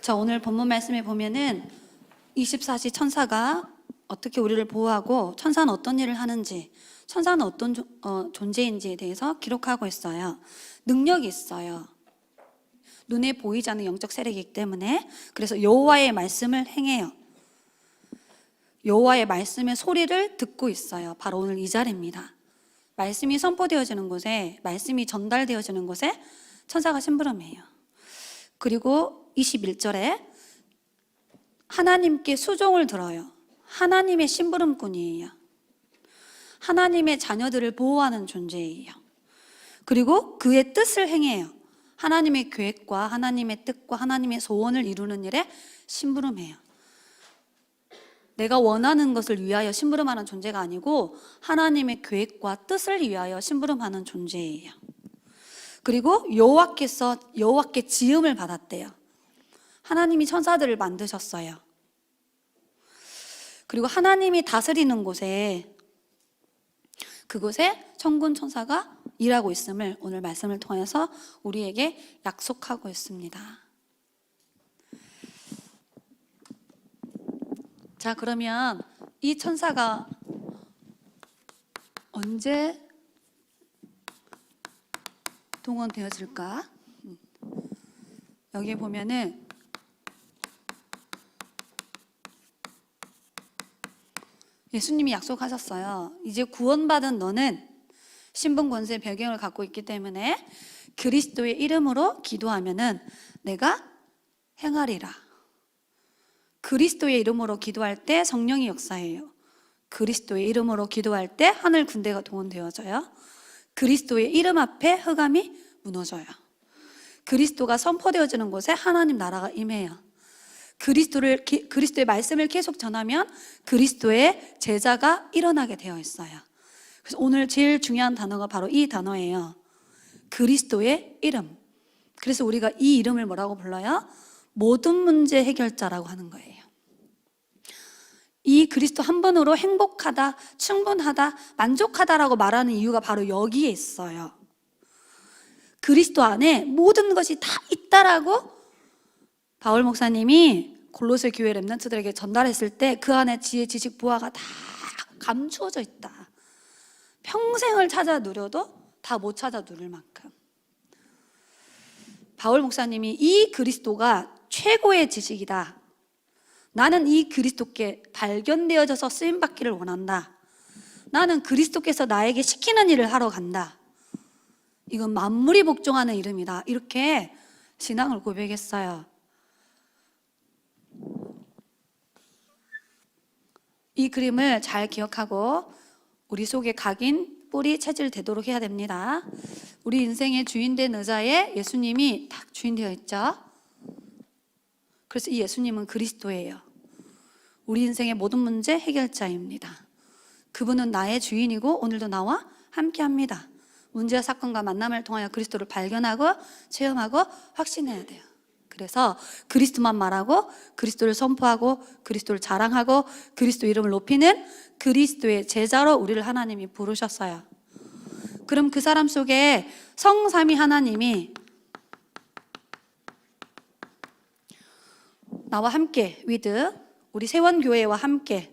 자, 오늘 본문 말씀에 보면은 24시 천사가 어떻게 우리를 보호하고 천사는 어떤 일을 하는지, 천사는 어떤 존재인지에 대해서 기록하고 있어요. 능력이 있어요. 눈에 보이지 않는 영적 세력이기 때문에. 그래서 여호와의 말씀을 행해요. 여호와의 말씀의 소리를 듣고 있어요. 바로 오늘 이 자리입니다. 말씀이 선포되어지는 곳에, 말씀이 전달되어지는 곳에 천사가 심부름해요. 그리고 21절에 하나님께 수종을 들어요. 하나님의 심부름꾼이에요. 하나님의 자녀들을 보호하는 존재예요. 그리고 그의 뜻을 행해요. 하나님의 계획과 하나님의 뜻과 하나님의 소원을 이루는 일에 심부름해요. 내가 원하는 것을 위하여 심부름하는 존재가 아니고 하나님의 계획과 뜻을 위하여 심부름하는 존재예요. 그리고 여호와께 지음을 받았대요. 하나님이 천사들을 만드셨어요. 그리고 하나님이 다스리는 곳에, 그곳에 천군 천사가 일하고 있음을 오늘 말씀을 통해서 우리에게 약속하고 있습니다. 자, 그러면 이 천사가 언제 동원되어질까? 여기 보면은 예수님이 약속하셨어요. 이제 구원받은 너는 신분 권세 배경을 갖고 있기 때문에 그리스도의 이름으로 기도하면은 내가 행하리라. 그리스도의 이름으로 기도할 때 성령이 역사해요. 그리스도의 이름으로 기도할 때 하늘 군대가 동원되어져요. 그리스도의 이름 앞에 흑암이 무너져요. 그리스도가 선포되어지는 곳에 하나님 나라가 임해요. 그리스도의 말씀을 계속 전하면 그리스도의 제자가 일어나게 되어 있어요. 그래서 오늘 제일 중요한 단어가 바로 이 단어예요. 그리스도의 이름. 그래서 우리가 이 이름을 뭐라고 불러요? 모든 문제 해결자라고 하는 거예요. 이 그리스도 한 분으로 행복하다, 충분하다, 만족하다라고 말하는 이유가 바로 여기에 있어요. 그리스도 안에 모든 것이 다 있다라고 바울 목사님이 골로새 교회 렘넌트들에게 전달했을 때 그 안에 지혜, 지식, 부하가 다 감추어져 있다. 평생을 찾아 누려도 다 못 찾아 누릴 만큼. 바울 목사님이 이 그리스도가 최고의 지식이다. 나는 이 그리스도께 발견되어져서 쓰임받기를 원한다. 나는 그리스도께서 나에게 시키는 일을 하러 간다. 이건 만물이 복종하는 이름이다. 이렇게 신앙을 고백했어요. 이 그림을 잘 기억하고 우리 속에 각인, 뿌리, 체질 되도록 해야 됩니다. 우리 인생의 주인된 의자에 예수님이 딱 주인되어 있죠. 그래서 이 예수님은 그리스도예요. 우리 인생의 모든 문제 해결자입니다. 그분은 나의 주인이고 오늘도 나와 함께합니다. 문제와 사건과 만남을 통하여 그리스도를 발견하고 체험하고 확신해야 돼요. 그래서 그리스도만 말하고 그리스도를 선포하고 그리스도를 자랑하고 그리스도 이름을 높이는 그리스도의 제자로 우리를 하나님이 부르셨어요. 그럼 그 사람 속에 성삼위 하나님이 나와 함께 위드 우리 세원교회와 함께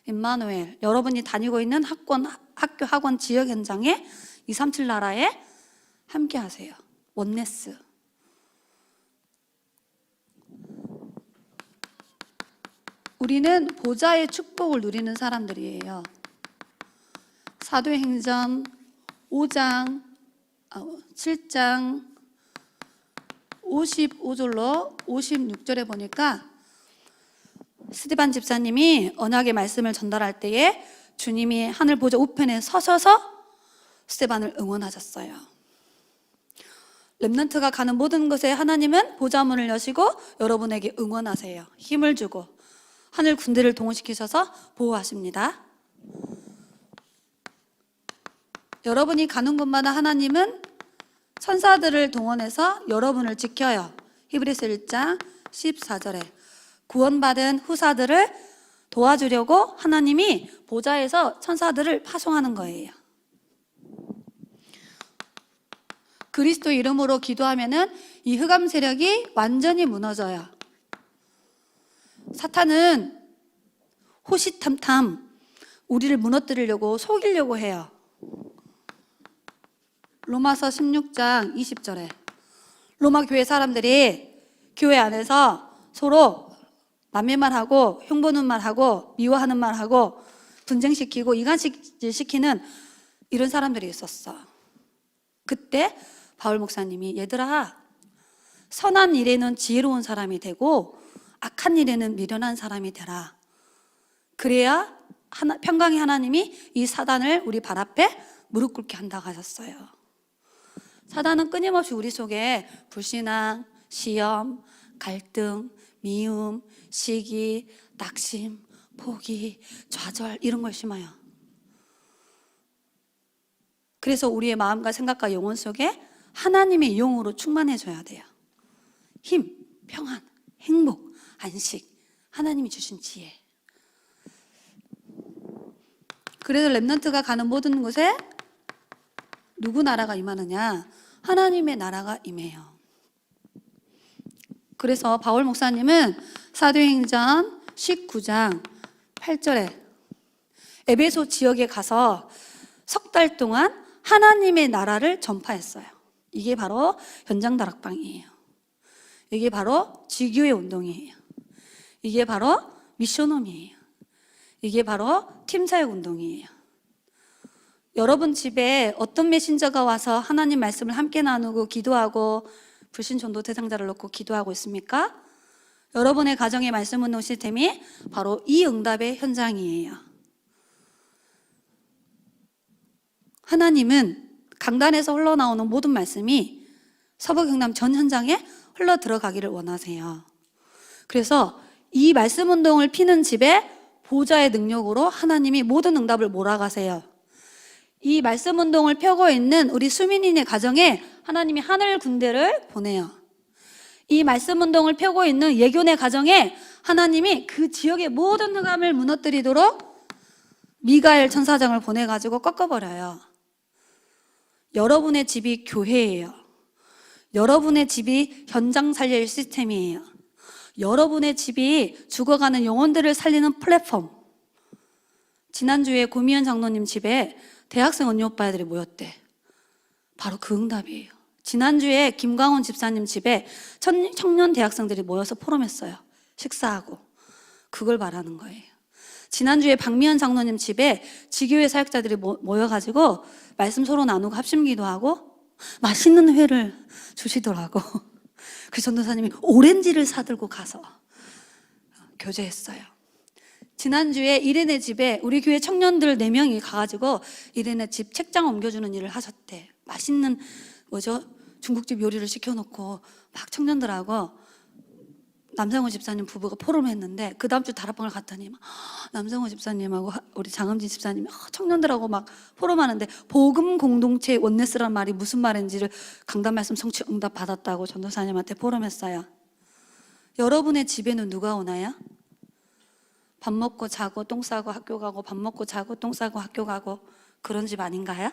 임마누엘 여러분이 다니고 있는 학교 학원 지역 현장에 237 나라에 함께 하세요. 원네스. 우리는 보좌의 축복을 누리는 사람들이에요. 사도행전 5장 7장 55절로 56절에 보니까 스데반 집사님이 언약의 말씀을 전달할 때에 주님이 하늘 보좌 우편에 서셔서 스데반을 응원하셨어요. 렘넌트가 가는 모든 것에 하나님은 보좌문을 여시고 여러분에게 응원하세요. 힘을 주고 하늘 군대를 동원시키셔서 보호하십니다. 여러분이 가는 곳마다 하나님은 천사들을 동원해서 여러분을 지켜요. 히브리서 1장 14절에 구원받은 후사들을 도와주려고 하나님이 보좌에서 천사들을 파송하는 거예요. 그리스도 이름으로 기도하면은 이 흑암 세력이 완전히 무너져요. 사탄은 호시탐탐 우리를 무너뜨리려고 속이려고 해요. 로마서 16장 20절에 로마 교회 사람들이 교회 안에서 서로 남의 말하고 흉보는 말하고 미워하는 말하고 분쟁시키고 이간질시키는 이런 사람들이 있었어. 그때 바울 목사님이 얘들아, 선한 일에는 지혜로운 사람이 되고 악한 일에는 미련한 사람이 되라. 그래야 평강의 하나님이 이 사단을 우리 발 앞에 무릎 꿇게 한다고 하셨어요. 사단은 끊임없이 우리 속에 불신앙, 시험, 갈등, 미움, 시기, 낙심, 포기, 좌절 이런 걸 심어요. 그래서 우리의 마음과 생각과 영혼 속에 하나님의 영으로 충만해져야 돼요. 힘, 평안, 행복, 안식, 하나님이 주신 지혜. 그래서 렘넌트가 가는 모든 곳에 누구 나라가 임하느냐? 하나님의 나라가 임해요. 그래서 바울 목사님은 사도행전 19장 8절에 에베소 지역에 가서 석 달 동안 하나님의 나라를 전파했어요. 이게 바로 현장 다락방이에요. 이게 바로 지교회 운동이에요. 이게 바로 미션홈이에요. 이게 바로 팀사역 운동이에요. 여러분 집에 어떤 메신저가 와서 하나님 말씀을 함께 나누고 기도하고 불신 전도 대상자를 놓고 기도하고 있습니까? 여러분의 가정의 말씀 운동 시스템이 바로 이 응답의 현장이에요. 하나님은 강단에서 흘러나오는 모든 말씀이 서부경남 전 현장에 흘러 들어가기를 원하세요. 그래서 이 말씀 운동을 피는 집에 보좌의 능력으로 하나님이 모든 응답을 몰아가세요. 이 말씀 운동을 펴고 있는 우리 수민이네 가정에 하나님이 하늘 군대를 보내요. 이 말씀 운동을 펴고 있는 예교네 가정에 하나님이 그 지역의 모든 흑암을 무너뜨리도록 미가엘 천사장을 보내가지고 꺾어버려요. 여러분의 집이 교회예요. 여러분의 집이 현장 살릴 시스템이에요. 여러분의 집이 죽어가는 영혼들을 살리는 플랫폼. 지난주에 고미연 장로님 집에 대학생 언니 오빠들이 모였대. 바로 그 응답이에요. 지난주에 김광훈 집사님 집에 청년 대학생들이 모여서 포럼했어요. 식사하고. 그걸 말하는 거예요. 지난주에 박미연 장로님 집에 지교회 사역자들이 모여가지고 말씀 서로 나누고 합심기도하고 맛있는 회를 주시더라고. 그 전도사님이 오렌지를 사들고 가서 교제했어요. 지난주에 이레네 집에 우리 교회 청년들 4명이 가가지고 이레네 집 책장 옮겨주는 일을 하셨대. 맛있는 중국집 요리를 시켜놓고 막 청년들하고 남성호 집사님 부부가 포럼을 했는데 그 다음 주 다락방을 갔더니 막 남성호 집사님하고 우리 장음진 집사님이 청년들하고 막 포럼하는데 복음 공동체 원네스란 말이 무슨 말인지를 강단 말씀 성취 응답 받았다고 전도사님한테 포럼했어요. 여러분의 집에는 누가 오나요? 밥 먹고 자고 똥 싸고 학교 가고 밥 먹고 자고 똥 싸고 학교 가고 그런 집 아닌가요?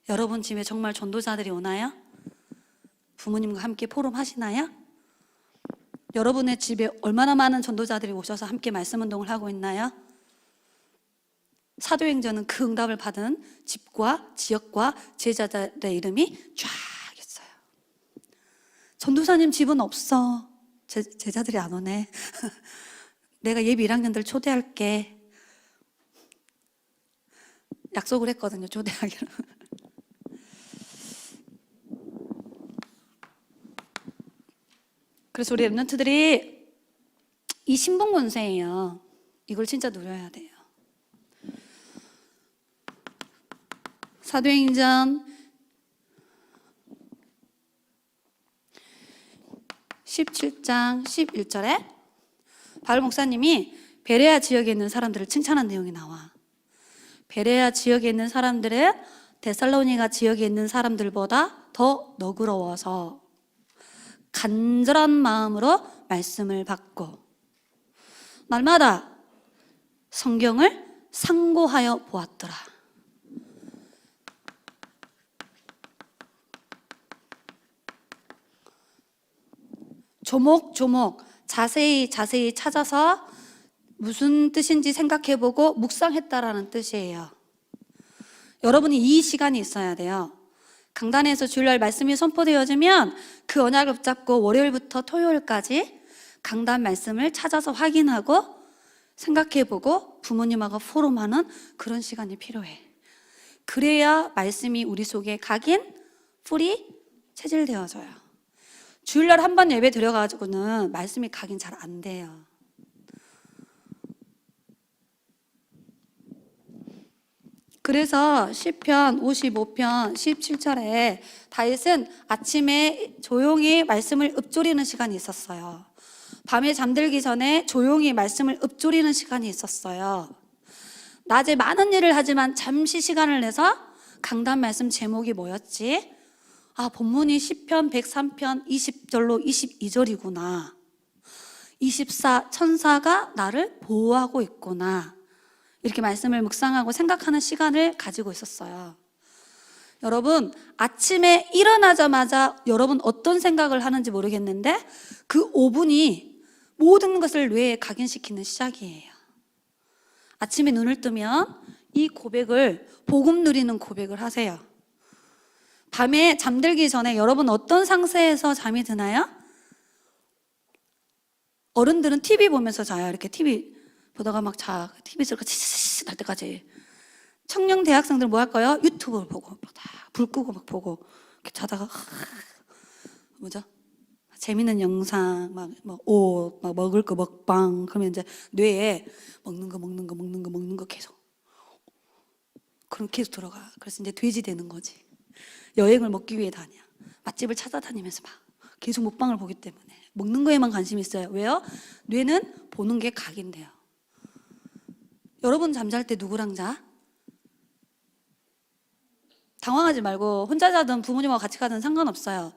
여러분 집에 정말 전도자들이 오나요? 부모님과 함께 포럼 하시나요? 여러분의 집에 얼마나 많은 전도자들이 오셔서 함께 말씀 운동을 하고 있나요? 사도행전은 그 응답을 받은 집과 지역과 제자들의 이름이 쫙 있어요. 전도사님 집은 없어. 제자들이 안 오네. 내가 예비 1학년들 초대할게. 약속을 했거든요, 초대하기로. 그래서 우리 랩런트들이 이 신분 권세예요. 이걸 진짜 누려야 돼요. 사도행전 17장 11절에 바울 목사님이 베레아 지역에 있는 사람들을 칭찬한 내용이 나와. 베레아 지역에 있는 사람들은 데살로니가 지역에 있는 사람들보다 더 너그러워서 간절한 마음으로 말씀을 받고 날마다 성경을 상고하여 보았더라. 조목조목 자세히 찾아서 무슨 뜻인지 생각해보고 묵상했다라는 뜻이에요. 여러분이 이 시간이 있어야 돼요. 강단에서 주일날 말씀이 선포되어지면 그 언약을 붙잡고 월요일부터 토요일까지 강단 말씀을 찾아서 확인하고 생각해보고 부모님하고 포럼하는 그런 시간이 필요해. 그래야 말씀이 우리 속에 각인, 뿌리, 체질되어져요. 주일날 한 번 예배 드려가지고는 말씀이 각인 잘 안 돼요. 그래서 시편 55편 17절에 다윗은 아침에 조용히 말씀을 읊조리는 시간이 있었어요. 밤에 잠들기 전에 조용히 말씀을 읊조리는 시간이 있었어요. 낮에 많은 일을 하지만 잠시 시간을 내서 강단 말씀 제목이 뭐였지? 본문이 시편 103편 20절로 22절이구나. 24 천사가 나를 보호하고 있구나. 이렇게 말씀을 묵상하고 생각하는 시간을 가지고 있었어요. 여러분, 아침에 일어나자마자 여러분 어떤 생각을 하는지 모르겠는데 그 5분이 모든 것을 뇌에 각인시키는 시작이에요. 아침에 눈을 뜨면 이 고백을, 복음 누리는 고백을 하세요. 밤에 잠들기 전에 여러분 어떤 상태에서 잠이 드나요? 어른들은 TV 보면서 자요. 이렇게 TV 보다가 막 자, TV 소리가 치치치 날 때까지. 청년 대학생들 뭐 할까요? 유튜브를 보고 불 끄고 막 보고 이렇게 자다가 뭐죠? 재밌는 영상, 막 옷, 막 먹을 거 먹방. 그러면 이제 뇌에 먹는 거 계속. 그럼 계속 들어가. 그래서 이제 돼지 되는 거지. 여행을 먹기 위해 다녀. 맛집을 찾아다니면서 막 계속 먹방을 보기 때문에 먹는 거에만 관심이 있어요. 왜요? 뇌는 보는 게 각인돼요. 여러분 잠잘 때 누구랑 자? 당황하지 말고 혼자 자든 부모님하고 같이 가든 상관없어요.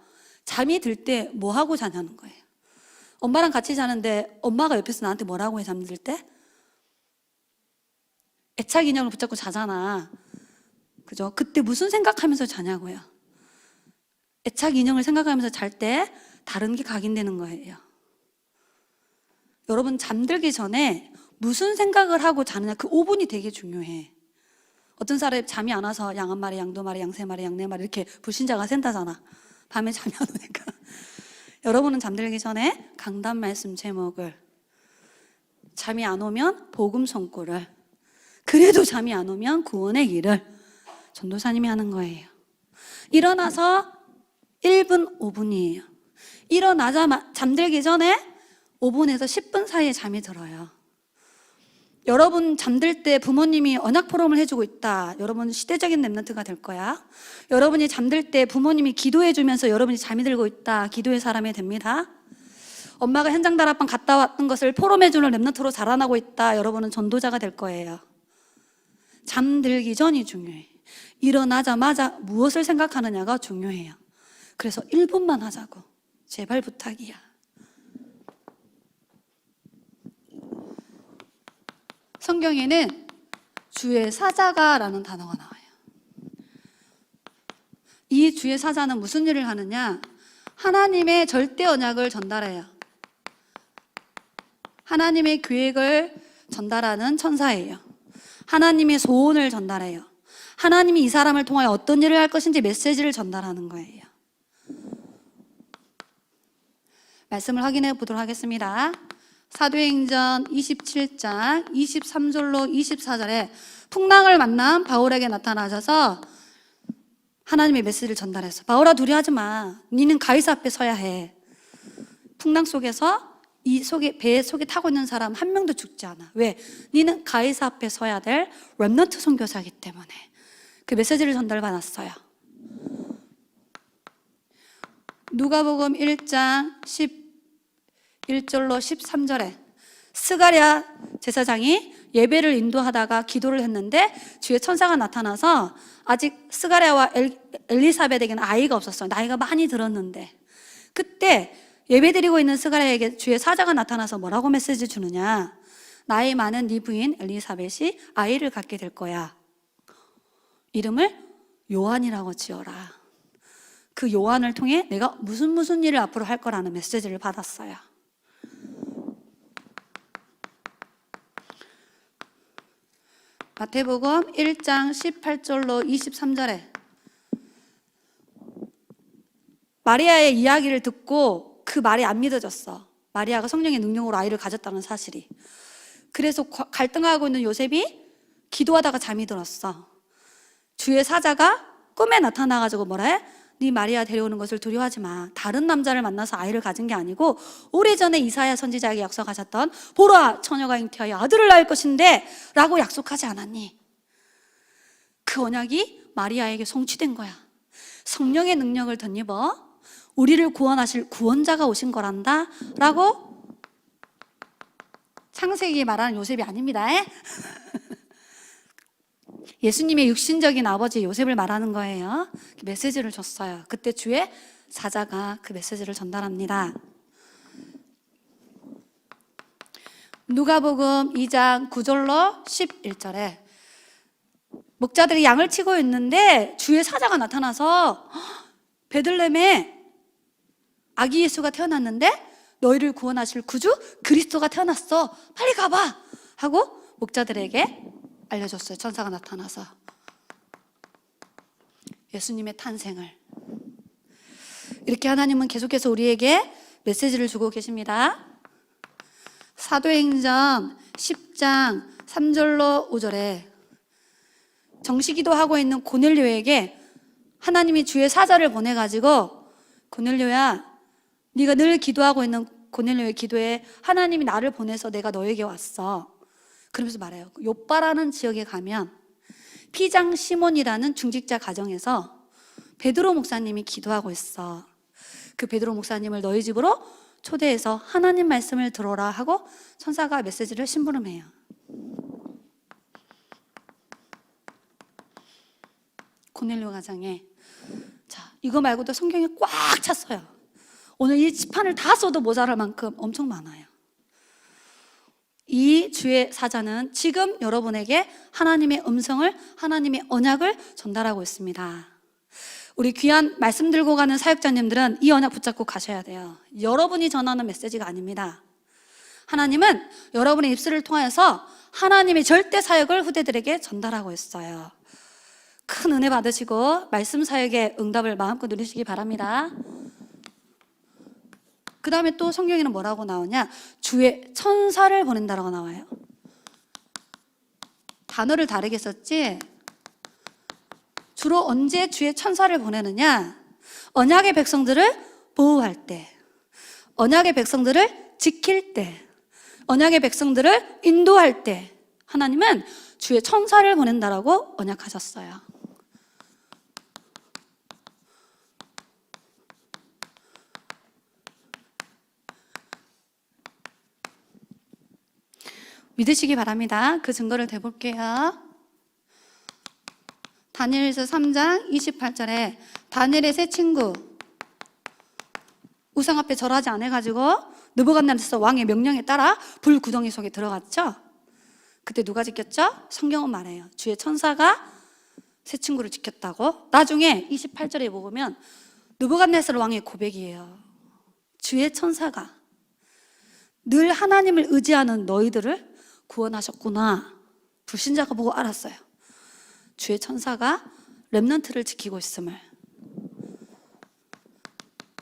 잠이 들 때 뭐 하고 자냐는 거예요. 엄마랑 같이 자는데 엄마가 옆에서 나한테 뭐라고 해 잠들 때? 애착 인형을 붙잡고 자잖아. 그죠? 그때 무슨 생각하면서 자냐고요. 애착 인형을 생각하면서 잘 때 다른 게 각인되는 거예요. 여러분 잠들기 전에 무슨 생각을 하고 자느냐, 그 5분이 되게 중요해. 어떤 사람이 잠이 안 와서 양 한 마리, 양 두 마리, 양 세 마리, 양 네 마리 이렇게 불신자가 샌다잖아. 밤에 잠이 안 오니까. 여러분은 잠들기 전에 강단 말씀 제목을, 잠이 안 오면 복음 선고를, 그래도 잠이 안 오면 구원의 길을 전도사님이 하는 거예요. 일어나서 1분, 5분이에요. 일어나자마자 잠들기 전에 5분에서 10분 사이에 잠이 들어요. 여러분 잠들 때 부모님이 언약 포럼을 해주고 있다. 여러분 시대적인 랩런트가 될 거야. 여러분이 잠들 때 부모님이 기도해주면서 여러분이 잠이 들고 있다. 기도의 사람이 됩니다. 엄마가 현장 다락방 갔다 왔던 것을 포럼해주는 랩런트로 자라나고 있다. 여러분은 전도자가 될 거예요. 잠들기 전이 중요해. 일어나자마자 무엇을 생각하느냐가 중요해요. 그래서 1분만 하자고. 제발 부탁이야. 성경에는 주의 사자가라는 단어가 나와요. 이 주의 사자는 무슨 일을 하느냐? 하나님의 절대 언약을 전달해요. 하나님의 계획을 전달하는 천사예요. 하나님의 소원을 전달해요. 하나님이 이 사람을 통하여 어떤 일을 할 것인지 메시지를 전달하는 거예요. 말씀을 확인해 보도록 하겠습니다. 사도행전 27장 23절로 24절에 풍랑을 만난 바울에게 나타나셔서 하나님의 메시지를 전달했어. 바울아 두려워하지 마. 니는 가이사 앞에 서야 해. 풍랑 속에서 배 속에 타고 있는 사람 한 명도 죽지 않아. 왜? 니는 가이사 앞에 서야 될 렘넌트 선교사이기 때문에. 그 메시지를 전달받았어요. 누가복음 1장 11절로 13절에 스가랴 제사장이 예배를 인도하다가 기도를 했는데 주의 천사가 나타나서 아직 스가랴와 엘리사벳에게는 아이가 없었어요. 나이가 많이 들었는데 그때 예배드리고 있는 스가랴에게 주의 사자가 나타나서 뭐라고 메시지 주느냐? 나이 많은 네 부인 엘리사벳이 아이를 갖게 될 거야. 이름을 요한이라고 지어라. 그 요한을 통해 내가 무슨 일을 앞으로 할 거라는 메시지를 받았어요. 마태복음 1장 18절로 23절에 마리아의 이야기를 듣고 그 말이 안 믿어졌어. 마리아가 성령의 능력으로 아이를 가졌다는 사실이. 그래서 갈등하고 있는 요셉이 기도하다가 잠이 들었어. 주의 사자가 꿈에 나타나가지고 뭐라 해? 네 마리아 데려오는 것을 두려워하지 마. 다른 남자를 만나서 아이를 가진 게 아니고 오래전에 이사야 선지자에게 약속하셨던 보라 처녀가 잉태하여 아들을 낳을 것인데 라고 약속하지 않았니? 그 언약이 마리아에게 성취된 거야. 성령의 능력을 덧입어 우리를 구원하실 구원자가 오신 거란다 라고 창세기 말하는 요셉이 아닙니다. 예수님의 육신적인 아버지 요셉을 말하는 거예요. 메시지를 줬어요. 그때 주의 사자가 그 메시지를 전달합니다. 누가복음 2장 9절로 11절에 목자들이 양을 치고 있는데 주의 사자가 나타나서 베들레헴에 아기 예수가 태어났는데 너희를 구원하실 구주 그리스도가 태어났어. 빨리 가봐 하고 목자들에게 알려줬어요. 천사가 나타나서 예수님의 탄생을. 이렇게 하나님은 계속해서 우리에게 메시지를 주고 계십니다. 사도행전 10장 3절로 5절에 정시기도 하고 있는 고넬료에게 하나님이 주의 사자를 보내가지고 고넬료야, 네가 늘 기도하고 있는 고넬료의 기도에 하나님이 나를 보내서 내가 너에게 왔어. 그러면서 말해요. 요빠라는 지역에 가면 피장 시몬이라는 중직자 가정에서 베드로 목사님이 기도하고 있어. 그 베드로 목사님을 너희 집으로 초대해서 하나님 말씀을 들어라 하고 천사가 메시지를 심부름해요. 고넬료 가정에. 자, 이거 말고도 성경에 꽉 찼어요. 오늘 이 지판을 다 써도 모자랄 만큼 엄청 많아요. 이 주의 사자는 지금 여러분에게 하나님의 음성을, 하나님의 언약을 전달하고 있습니다. 우리 귀한 말씀 들고 가는 사역자님들은 이 언약 붙잡고 가셔야 돼요. 여러분이 전하는 메시지가 아닙니다. 하나님은 여러분의 입술을 통하여서 하나님의 절대 사역을 후대들에게 전달하고 있어요. 큰 은혜 받으시고 말씀 사역의 응답을 마음껏 누리시기 바랍니다. 그 다음에 또 성경에는 뭐라고 나오냐? 주의 천사를 보낸다라고 나와요. 단어를 다르게 썼지? 주로 언제 주의 천사를 보내느냐? 언약의 백성들을 보호할 때, 언약의 백성들을 지킬 때, 언약의 백성들을 인도할 때 하나님은 주의 천사를 보낸다라고 언약하셨어요. 믿으시기 바랍니다. 그 증거를 대볼게요. 다니엘서 3장 28절에 다니엘의 세 친구 우상 앞에 절하지 않아가지고 느부갓네살 왕의 명령에 따라 불구덩이 속에 들어갔죠. 그때 누가 지켰죠? 성경은 말해요. 주의 천사가 세 친구를 지켰다고. 나중에 28절에 보면 느부갓네살 왕의 고백이에요. 주의 천사가 늘 하나님을 의지하는 너희들을 구원하셨구나. 불신자가 보고 알았어요. 주의 천사가 렘넌트를 지키고 있음을.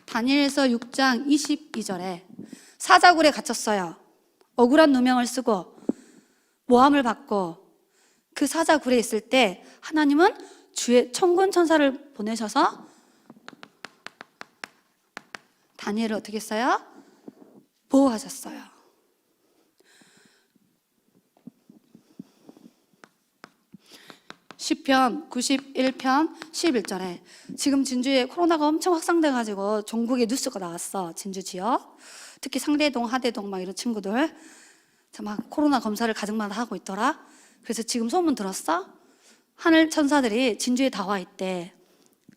다니엘서 6장 22절에 사자굴에 갇혔어요. 억울한 누명을 쓰고 모함을 받고 그 사자굴에 있을 때 하나님은 주의 천군 천사를 보내셔서 다니엘을 어떻게 했어요? 보호하셨어요. 시편 91편 11절에 지금 진주에 코로나가 엄청 확산돼가지고 전국에 뉴스가 나왔어. 진주 지역 특히 상대동, 하대동 막 이런 친구들 막 코로나 검사를 가정마다 하고 있더라. 그래서 지금 소문 들었어? 하늘 천사들이 진주에 다 와 있대.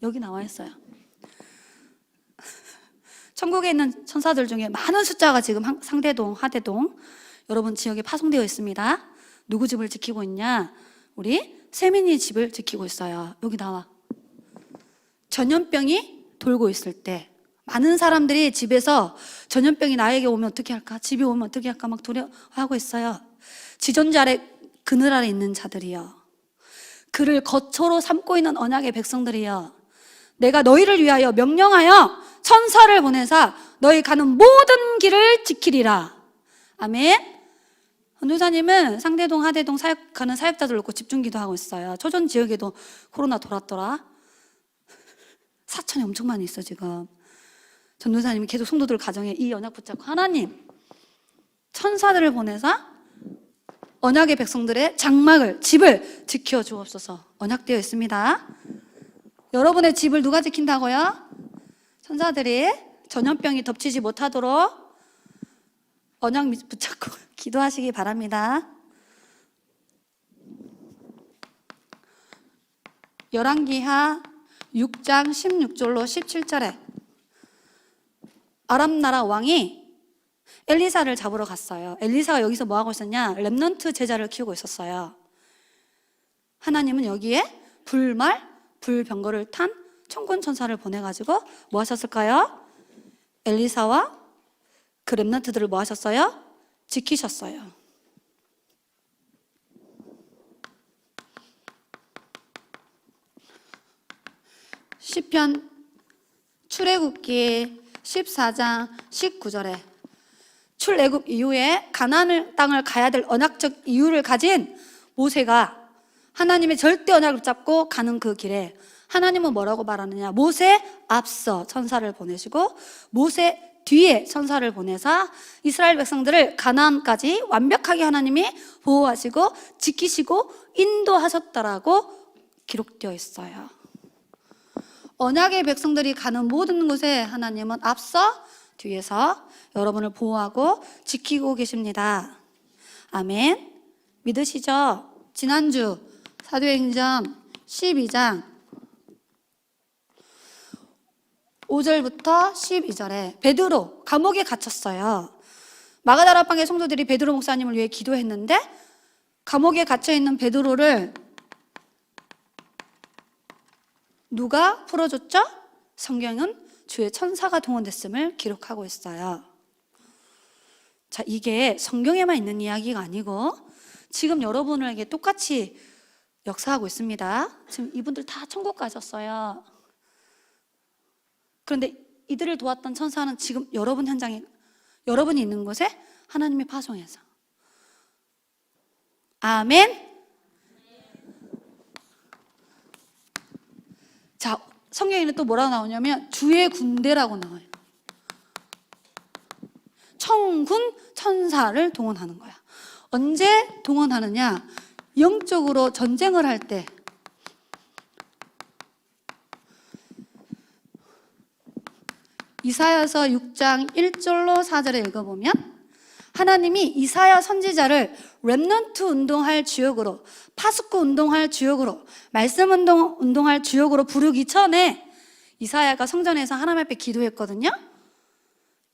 여기 나와 있어요. 천국에 있는 천사들 중에 많은 숫자가 지금 상대동, 하대동 여러분 지역에 파송되어 있습니다. 누구 집을 지키고 있냐? 우리 세민이 집을 지키고 있어요. 여기 나와. 전염병이 돌고 있을 때 많은 사람들이 집에서 전염병이 나에게 오면 어떻게 할까? 집에 오면 어떻게 할까? 막 두려워하고 있어요. 지존자의 그늘 아래 있는 자들이여, 그를 거처로 삼고 있는 언약의 백성들이여, 내가 너희를 위하여 명령하여 천사를 보내사 너희 가는 모든 길을 지키리라. 아멘. 전도사님은 상대동, 하대동 가는 사역자들 놓고 집중 기도하고 있어요. 초전 지역에도 코로나 돌았더라. 사천이 엄청 많이 있어 지금. 전도사님이 계속 성도들 가정에 이 언약 붙잡고, 하나님 천사들을 보내사 언약의 백성들의 장막을, 집을 지켜 주옵소서. 언약되어 있습니다. 여러분의 집을 누가 지킨다고요? 천사들이 전염병이 덮치지 못하도록 언약 붙잡고 기도하시기 바랍니다. 열왕기하 6장 16절로 17절에 아람 나라 왕이 엘리사를 잡으러 갔어요. 엘리사가 여기서 뭐 하고 있었냐? 렘넌트 제자를 키우고 있었어요. 하나님은 여기에 불말, 불병거를 탄 천군 천사를 보내가지고 뭐 하셨을까요? 엘리사와 그 렘넌트들을 뭐 하셨어요? 지키셨어요. 시편 출애굽기 14장 19절에 출애굽 이후에 가나안 땅을 가야 될 언약적 이유를 가진 모세가 하나님의 절대 언약을 붙잡고 가는 그 길에 하나님은 뭐라고 말하느냐? 모세 앞서 천사를 보내시고 모세 뒤에 천사를 보내사 이스라엘 백성들을 가나안까지 완벽하게 하나님이 보호하시고 지키시고 인도하셨다라고 기록되어 있어요. 언약의 백성들이 가는 모든 곳에 하나님은 앞서 뒤에서 여러분을 보호하고 지키고 계십니다. 아멘. 믿으시죠? 지난주 사도행전 12장 5절부터 12절에 베드로 감옥에 갇혔어요. 마가다라 방의 성도들이 베드로 목사님을 위해 기도했는데 감옥에 갇혀있는 베드로를 누가 풀어줬죠? 성경은 주의 천사가 동원됐음을 기록하고 있어요. 자, 이게 성경에만 있는 이야기가 아니고 지금 여러분에게 똑같이 역사하고 있습니다. 지금 이분들 다 천국 가셨어요. 그런데 이들을 도왔던 천사는 지금 여러분 현장에, 여러분이 있는 곳에 하나님이 파송해서. 아멘. 자, 성경에는 또 뭐라고 나오냐면 주의 군대라고 나와요. 천군 천사를 동원하는 거야. 언제 동원하느냐? 영적으로 전쟁을 할 때. 이사야서 6장 1절로 4절에 읽어보면 하나님이 이사야 선지자를 렘넌트 운동할 주역으로, 파수꾼 운동할 주역으로, 말씀 운동할 주역으로 부르기 전에 이사야가 성전에서 하나님 앞에 기도했거든요.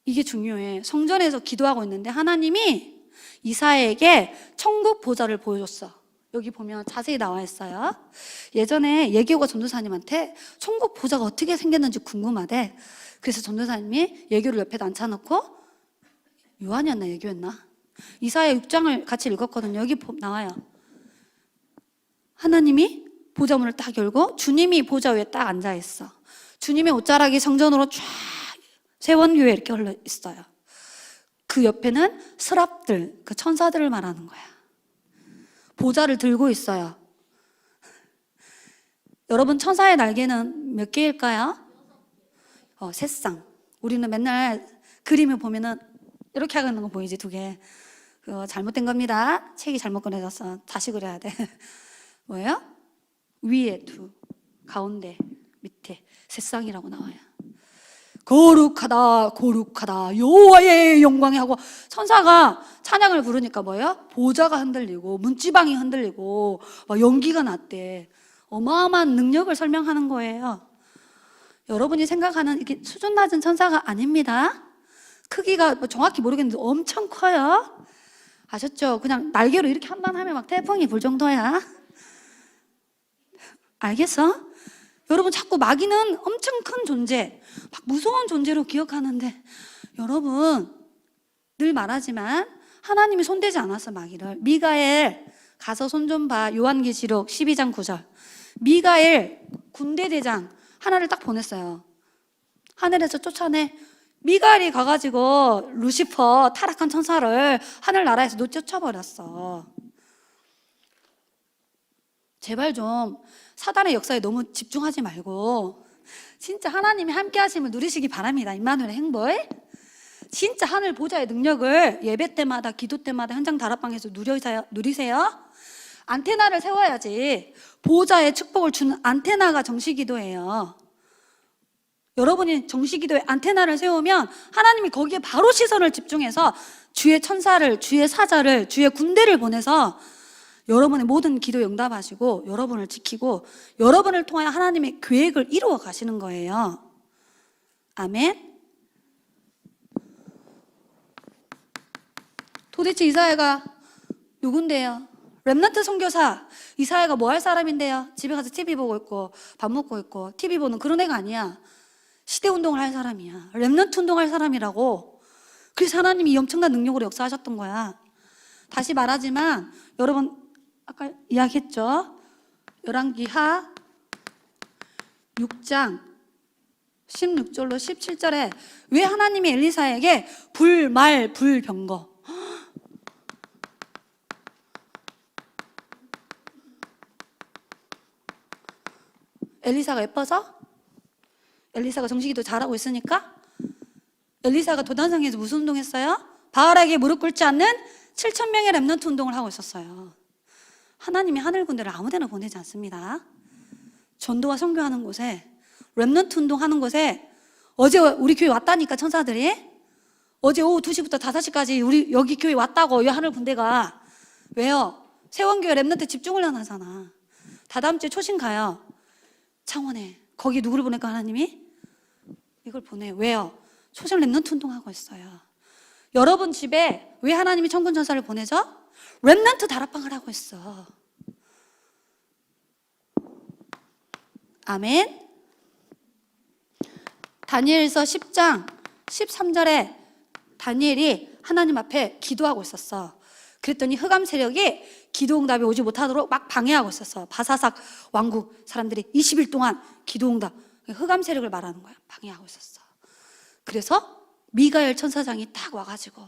이게 중요해. 성전에서 기도하고 있는데 하나님이 이사야에게 천국 보좌를 보여줬어. 여기 보면 자세히 나와 있어요. 예전에 예교가 전도사님한테 천국 보좌가 어떻게 생겼는지 궁금하대. 그래서 전도사님이 예교를 옆에 앉혀놓고, 요한이었나 예교였나? 이사야 6장을 같이 읽었거든요. 여기 나와요. 하나님이 보좌문을 딱 열고 주님이 보좌 위에 딱 앉아있어. 주님의 옷자락이 성전으로 쫙 세원교회 이렇게 흘러 있어요. 그 옆에는 스랍들, 그 천사들을 말하는 거야. 보좌를 들고 있어요. 여러분, 천사의 날개는 몇 개일까요? 세 쌍. 우리는 맨날 그림을 보면은 이렇게 하고 있는 거 보이지, 두 개. 그거 잘못된 겁니다. 책이 잘못 꺼내져서 다시 그려야 돼. 뭐예요? 위에 두, 가운데, 밑에 세 쌍이라고 나와요. 거룩하다, 거룩하다, 여호와의 영광에 하고 천사가 찬양을 부르니까 뭐예요? 보좌가 흔들리고 문지방이 흔들리고 막 연기가 났대. 어마어마한 능력을 설명하는 거예요. 여러분이 생각하는 이게 수준 낮은 천사가 아닙니다. 크기가 뭐 정확히 모르겠는데 엄청 커요. 아셨죠? 그냥 날개로 이렇게 한 번 하면 막 태풍이 불 정도야. 알겠어? 여러분, 자꾸 마귀는 엄청 큰 존재, 막 무서운 존재로 기억하는데, 여러분 늘 말하지만 하나님이 손대지 않았어. 마귀를. 미가엘 가서 손 좀 봐. 요한계시록 12장 9절. 미가엘 군대 대장 하나를 딱 보냈어요. 하늘에서 쫓아내. 미가엘이 가가지고 루시퍼 타락한 천사를 하늘나라에서 쫓아버렸어. 제발 좀 사단의 역사에 너무 집중하지 말고 진짜 하나님이 함께 하심을 누리시기 바랍니다. 임마누엘의 행복. 진짜 하늘 보좌의 능력을 예배 때마다 기도 때마다 현장 다락방에서 누리세요. 안테나를 세워야지. 보좌의 축복을 주는 안테나가 정시기도예요. 여러분이 정시기도에 안테나를 세우면 하나님이 거기에 바로 시선을 집중해서 주의 천사를, 주의 사자를, 주의 군대를 보내서 여러분의 모든 기도 응답하시고 여러분을 지키고 여러분을 통하여 하나님의 계획을 이루어 가시는 거예요. 아멘. 도대체 이사야가 누군데요? 렘넌트 선교사. 이사야가 뭐 할 사람인데요? 집에 가서 TV 보고 있고 밥 먹고 있고 TV 보는 그런 애가 아니야. 시대운동을 할 사람이야. 렘넌트 운동할 사람이라고. 그래서 하나님이 엄청난 능력으로 역사하셨던 거야. 다시 말하지만 여러분 아까 이야기했죠? 열왕기하 6장 16절로 17절에 왜 하나님이 엘리사에게 불말 불병거 엘리사가 예뻐서? 엘리사가 정식기도 잘하고 있으니까? 엘리사가 도단성에서 무슨 운동했어요? 바알에게 무릎 꿇지 않는 7,000명의 렘넌트 운동을 하고 있었어요. 하나님이 하늘 군대를 아무데나 보내지 않습니다. 전도와 선교하는 곳에 렘넌트 운동하는 곳에 어제 우리 교회 왔다니까 천사들이 어제 오후 2시부터 5시까지 우리 여기 교회 왔다고 이 하늘 군대가 왜요? 세원교회 렘넌트 집중훈련 하잖아. 다다음 주에 초신 가요. 창원에 거기 누구를 보낼까 하나님이? 이걸 보내요. 왜요? 초신 렘넌트 운동하고 있어요. 여러분 집에 왜 하나님이 천군 천사를 보내죠? 렘넌트 다락방을 하고 있어. 아멘. 다니엘서 10장 13절에 다니엘이 하나님 앞에 기도하고 있었어. 그랬더니 흑암 세력이 기도응답이 오지 못하도록 막 방해하고 있었어. 바사삭 왕국 사람들이 20일 동안 기도응답, 흑암 세력을 말하는 거야. 방해하고 있었어. 그래서 미가엘 천사장이 딱 와가지고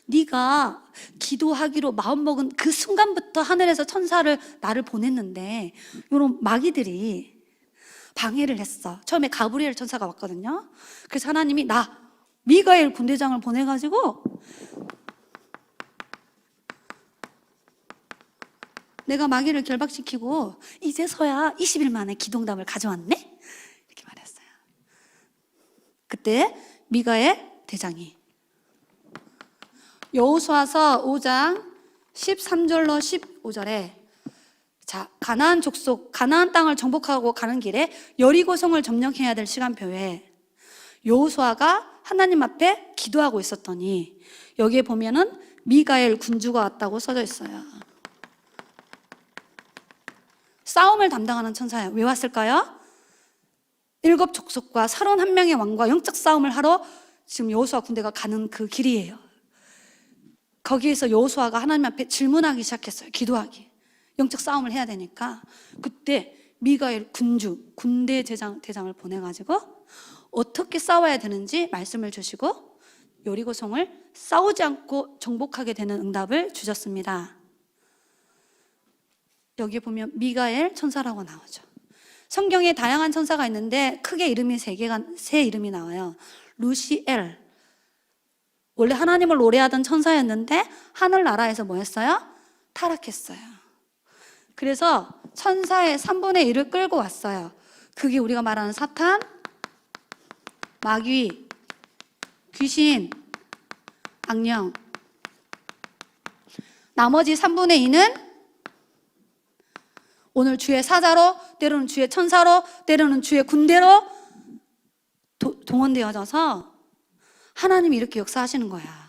네가 기도하기로 마음먹은 그 순간부터 하늘에서 천사를 나를 보냈는데 이런 마귀들이 방해를 했어. 처음에 가브리엘 천사가 왔거든요. 그래서 하나님이 나 미가엘 군대장을 보내가지고 내가 마귀를 결박시키고 이제서야 20일 만에 기도응답을 가져왔네? 이렇게 말했어요. 그때 미가엘 대장이 여호수아서 5장 13절로 15절에 자, 가나안 족속, 가나안 땅을 정복하고 가는 길에 여리고성을 점령해야 될 시간표에 여호수아가 하나님 앞에 기도하고 있었더니 여기에 보면은 미가엘 군주가 왔다고 써져 있어요. 싸움을 담당하는 천사예요. 왜 왔을까요? 7 족속과 31명의 왕과 영적 싸움을 하러 지금 여호수아 군대가 가는 그 길이에요. 거기에서 여호수아가 하나님 앞에 질문하기 시작했어요. 기도하기. 영적 싸움을 해야 되니까. 그때 미가엘 군대 대장을 보내가지고 어떻게 싸워야 되는지 말씀을 주시고 여리고성을 싸우지 않고 정복하게 되는 응답을 주셨습니다. 여기 보면 미가엘 천사라고 나오죠. 성경에 다양한 천사가 있는데 크게 이름이 세 이름이 나와요. 루시엘. 원래 하나님을 노래하던 천사였는데 하늘나라에서 뭐 했어요? 타락했어요. 그래서 천사의 3분의 1을 끌고 왔어요. 그게 우리가 말하는 사탄, 마귀, 귀신, 악령. 나머지 3분의 2는 오늘 주의 사자로, 때로는 주의 천사로, 때로는 주의 군대로 동원되어져서 하나님이 이렇게 역사하시는 거야.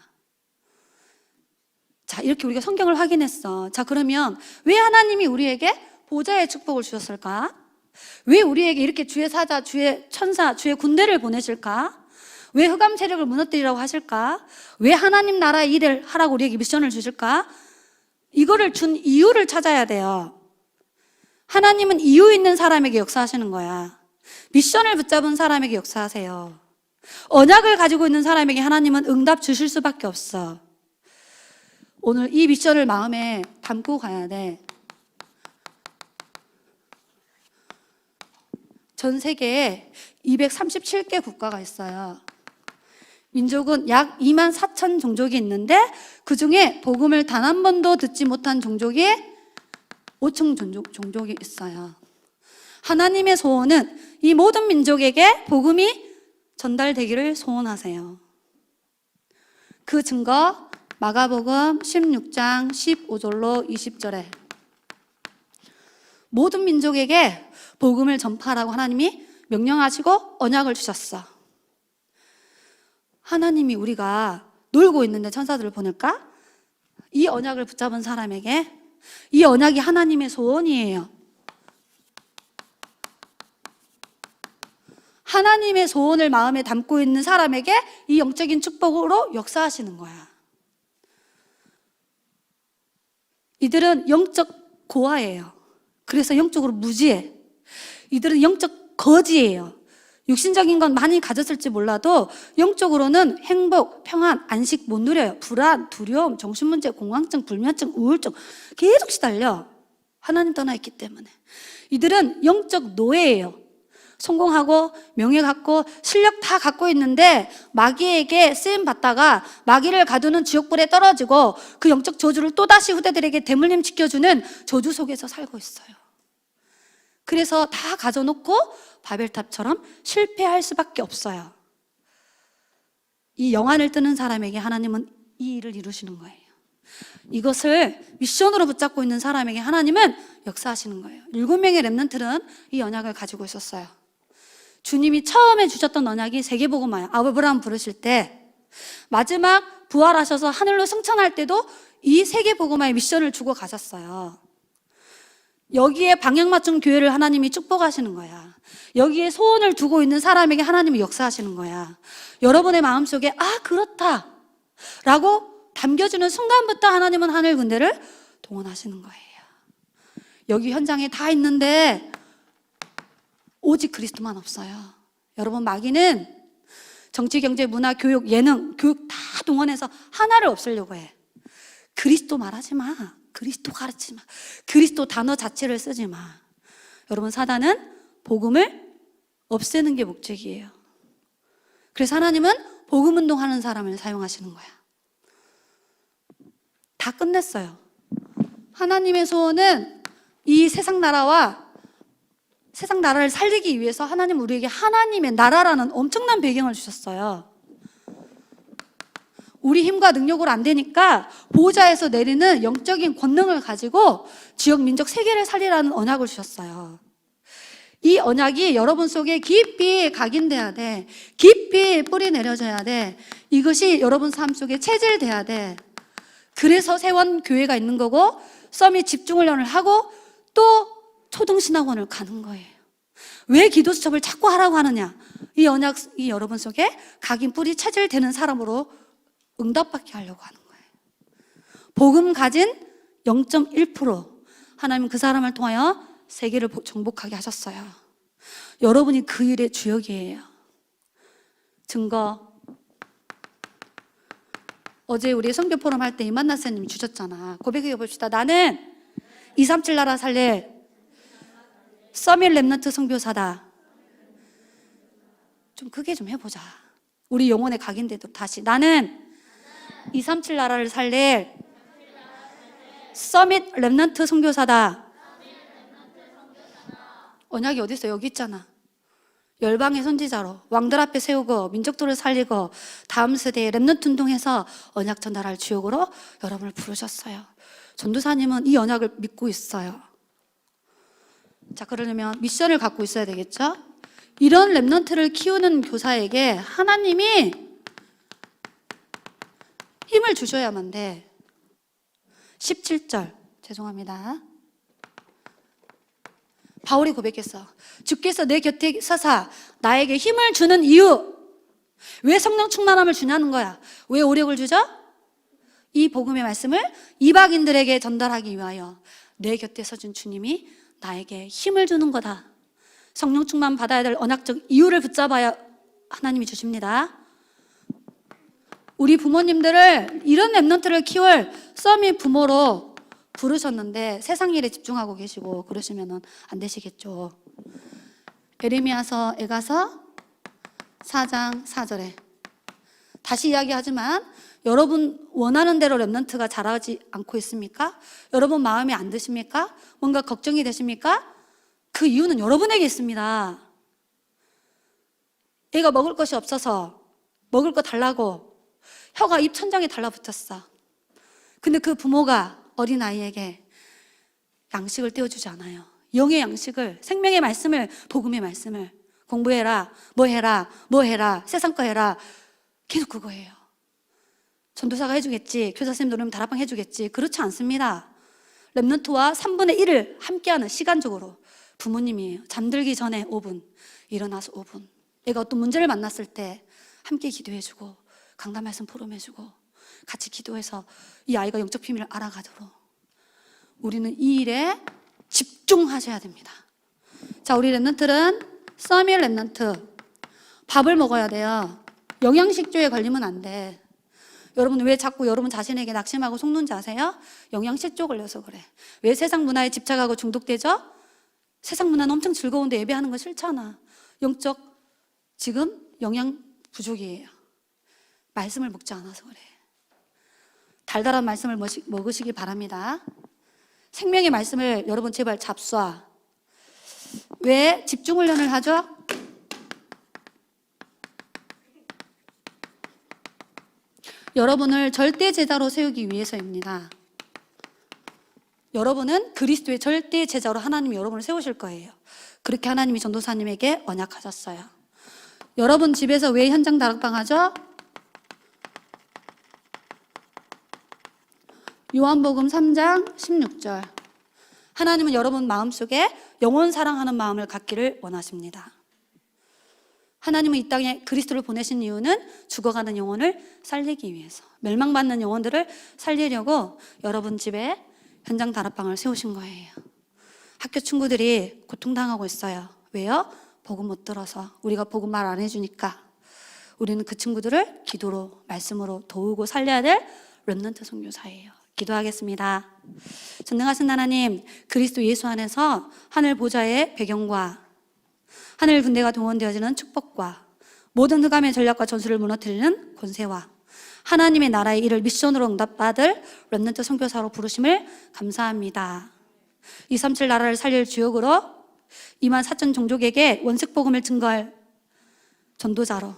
자, 이렇게 우리가 성경을 확인했어. 자, 그러면 왜 하나님이 우리에게 보좌의 축복을 주셨을까? 왜 우리에게 이렇게 주의 사자, 주의 천사, 주의 군대를 보내실까? 왜 흑암 세력을 무너뜨리라고 하실까? 왜 하나님 나라의 일을 하라고 우리에게 미션을 주실까? 이거를 준 이유를 찾아야 돼요. 하나님은 이유 있는 사람에게 역사하시는 거야. 미션을 붙잡은 사람에게 역사하세요. 언약을 가지고 있는 사람에게 하나님은 응답 주실 수밖에 없어. 오늘 이 미션을 마음에 담고 가야 돼. 전 세계에 237개 국가가 있어요. 민족은 약 2만 4천 종족이 있는데 그 중에 복음을 단 한 번도 듣지 못한 종족이 5천 종족이 있어요. 하나님의 소원은 이 모든 민족에게 복음이 전달되기를 소원하세요. 그 증거 마가복음 16장 15절로 20절에 모든 민족에게 복음을 전파하라고 하나님이 명령하시고 언약을 주셨어. 하나님이 우리가 놀고 있는데 천사들을 보낼까? 이 언약을 붙잡은 사람에게 이 언약이 하나님의 소원이에요. 하나님의 소원을 마음에 담고 있는 사람에게 이 영적인 축복으로 역사하시는 거야. 이들은 영적 고아예요. 그래서 영적으로 무지해. 이들은 영적 거지예요. 육신적인 건 많이 가졌을지 몰라도 영적으로는 행복, 평안, 안식 못 누려요. 불안, 두려움, 정신문제, 공황증, 불면증, 우울증 계속 시달려. 하나님 떠나 있기 때문에. 이들은 영적 노예예요. 성공하고 명예 갖고 실력 다 갖고 있는데 마귀에게 쓰임 받다가 마귀를 가두는 지옥불에 떨어지고 그 영적 저주를 또다시 후대들에게 대물림 지켜주는 저주 속에서 살고 있어요. 그래서 다 가져놓고 바벨탑처럼 실패할 수밖에 없어요. 이 영안을 뜨는 사람에게 하나님은 이 일을 이루시는 거예요. 이것을 미션으로 붙잡고 있는 사람에게 하나님은 역사하시는 거예요. 7명의 렘넌트는 이 언약을 가지고 있었어요. 주님이 처음에 주셨던 언약이 세계복음화예요. 아브라함 부르실 때 마지막 부활하셔서 하늘로 승천할 때도 이 세계복음화의 미션을 주고 가셨어요. 여기에 방향 맞춘 교회를 하나님이 축복하시는 거야. 여기에 소원을 두고 있는 사람에게 하나님이 역사하시는 거야. 여러분의 마음속에 그렇다 라고 담겨주는 순간부터 하나님은 하늘 군대를 동원하시는 거예요. 여기 현장에 다 있는데 오직 그리스도만 없어요. 여러분, 마귀는 정치, 경제, 문화, 교육, 예능, 교육 다 동원해서 하나를 없애려고 해. 그리스도 말하지 마. 그리스도 가르치지 마. 그리스도 단어 자체를 쓰지 마. 여러분, 사단은 복음을 없애는 게 목적이에요. 그래서 하나님은 복음 운동하는 사람을 사용하시는 거야. 다 끝냈어요. 하나님의 소원은 이 세상 나라를 살리기 위해서 하나님 우리에게 하나님의 나라라는 엄청난 배경을 주셨어요. 우리 힘과 능력으로 안 되니까 보호자에서 내리는 영적인 권능을 가지고 지역, 민족, 세계를 살리라는 언약을 주셨어요. 이 언약이 여러분 속에 깊이 각인돼야 돼. 깊이 뿌리 내려져야 돼. 이것이 여러분 삶 속에 체질돼야 돼. 그래서 세원교회가 있는 거고 서밋 집중훈련을 하고 또 초등신학원을 가는 거예요. 왜 기도수첩을 자꾸 하라고 하느냐? 이 언약이 여러분 속에 각인 뿌리 체질되는 사람으로 응답받게 하려고 하는 거예요. 복음 가진 0.1% 하나님 그 사람을 통하여 세계를 정복하게 하셨어요. 여러분이 그 일의 주역이에요. 증거, 어제 우리 선교 포럼 할 때 이만나 선생님이 주셨잖아. 고백해 봅시다. 나는 237 나라 살릴 서밋 렘넌트 선교사다. 좀 크게 좀 해보자. 우리 영혼에 각인돼도 다시. 나는 237 나라를 살릴 서밋 렘넌트 선교사다. 언약이 어디 있어? 여기 있잖아. 열방의 선지자로 왕들 앞에 세우고 민족들을 살리고 다음 세대에 렘넌트 운동해서 언약 전달할 주역으로 여러분을 부르셨어요. 전도사님은 이 언약을 믿고 있어요. 자, 그러려면 미션을 갖고 있어야 되겠죠? 이런 렘넌트를 키우는 교사에게 하나님이 힘을 주셔야만 돼. 17절 죄송합니다. 바울이 고백했어. 주께서 내 곁에 서사 나에게 힘을 주는 이유. 왜 성령 충만함을 주냐는 거야. 왜 오력을 주죠? 이 복음의 말씀을 이방인들에게 전달하기 위하여 내 곁에 서준 주님이 나에게 힘을 주는 거다. 성령 충만 받아야 될 언약적 이유를 붙잡아야 하나님이 주십니다. 우리 부모님들을 이런 렘넌트를 키울 썸이 부모로 부르셨는데 세상 일에 집중하고 계시고 그러시면 안 되시겠죠. 에레미야서 에가서 4장 4절에 다시 이야기하지만 여러분 원하는 대로 렘넌트가 자라지 않고 있습니까? 여러분 마음에 안 드십니까? 뭔가 걱정이 되십니까? 그 이유는 여러분에게 있습니다. 애가 먹을 것이 없어서 먹을 거 달라고 혀가 입 천장에 달라붙었어. 근데 그 부모가 어린아이에게 양식을 떼어주지 않아요. 영의 양식을, 생명의 말씀을, 복음의 말씀을 공부해라, 뭐 해라, 뭐 해라, 세상 거 해라. 계속 그거예요. 전도사가 해주겠지, 교사선생님 노래면 다락방 해주겠지. 그렇지 않습니다. 렘넌트와 3분의 1을 함께하는 시간적으로 부모님이에요. 잠들기 전에 5분, 일어나서 5분. 애가 어떤 문제를 만났을 때 함께 기도해주고 강단 말씀 포럼해주고 같이 기도해서 이 아이가 영적 비밀을 알아가도록 우리는 이 일에 집중하셔야 됩니다. 자, 우리 렘넌트는 써밀 렘넌트 밥을 먹어야 돼요. 영양식조에 걸리면 안 돼. 여러분 왜 자꾸 여러분 자신에게 낙심하고 속는지 아세요? 영양식조 걸려서 그래. 왜 세상 문화에 집착하고 중독되죠? 세상 문화는 엄청 즐거운데 예배하는 거 싫잖아. 영적 지금 영양 부족이에요. 말씀을 먹지 않아서 그래. 달달한 말씀을 먹으시기 바랍니다. 생명의 말씀을 여러분 제발 잡수아. 왜 집중훈련을 하죠? 여러분을 절대 제자로 세우기 위해서입니다. 여러분은 그리스도의 절대 제자로 하나님이 여러분을 세우실 거예요. 그렇게 하나님이 전도사님에게 언약하셨어요. 여러분 집에서 왜 현장 다락방 하죠? 요한복음 3장 16절. 하나님은 여러분 마음속에 영원 사랑하는 마음을 갖기를 원하십니다. 하나님은 이 땅에 그리스도를 보내신 이유는 죽어가는 영혼을 살리기 위해서, 멸망받는 영혼들을 살리려고 여러분 집에 현장 다락방을 세우신 거예요. 학교 친구들이 고통당하고 있어요. 왜요? 복음 못 들어서. 우리가 복음 말 안 해주니까. 우리는 그 친구들을 기도로, 말씀으로 도우고 살려야 될 렘넌트 선교사예요. 기도하겠습니다. 전능하신 하나님, 그리스도 예수 안에서 하늘 보좌의 배경과 하늘 군대가 동원되어지는 축복과 모든 흑암의 전략과 전술을 무너뜨리는 권세와 하나님의 나라의 일을 미션으로 응답받을 렘넌트 선교사로 부르심을 감사합니다. 237 나라를 살릴 주역으로 2만 4천 종족에게 원색 복음을 증거할 전도자로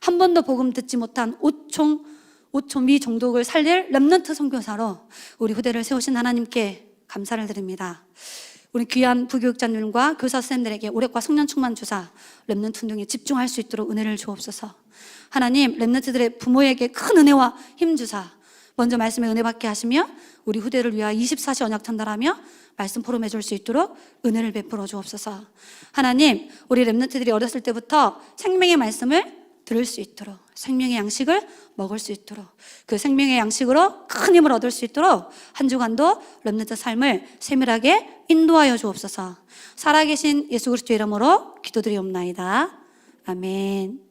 한 번도 복음 듣지 못한 5초 미 종족을 살릴 렘넌트 선교사로 우리 후대를 세우신 하나님께 감사를 드립니다. 우리 귀한 부교육자님과 교사 선생님들에게 오력과 성령 충만 주사 렘넌트 운동에 집중할 수 있도록 은혜를 주옵소서. 하나님, 렘넌트들의 부모에게 큰 은혜와 힘 주사 먼저 말씀에 은혜 받게 하시며 우리 후대를 위하여 24시 언약 전달하며 말씀 포럼해 줄 수 있도록 은혜를 베풀어 주옵소서. 하나님, 우리 렘넌트들이 어렸을 때부터 생명의 말씀을 들을 수 있도록, 생명의 양식을 먹을 수 있도록, 그 생명의 양식으로 큰 힘을 얻을 수 있도록 한 주간도 렘넌트 삶을 세밀하게 인도하여 주옵소서. 살아계신 예수 그리스도 이름으로 기도드리옵나이다. 아멘.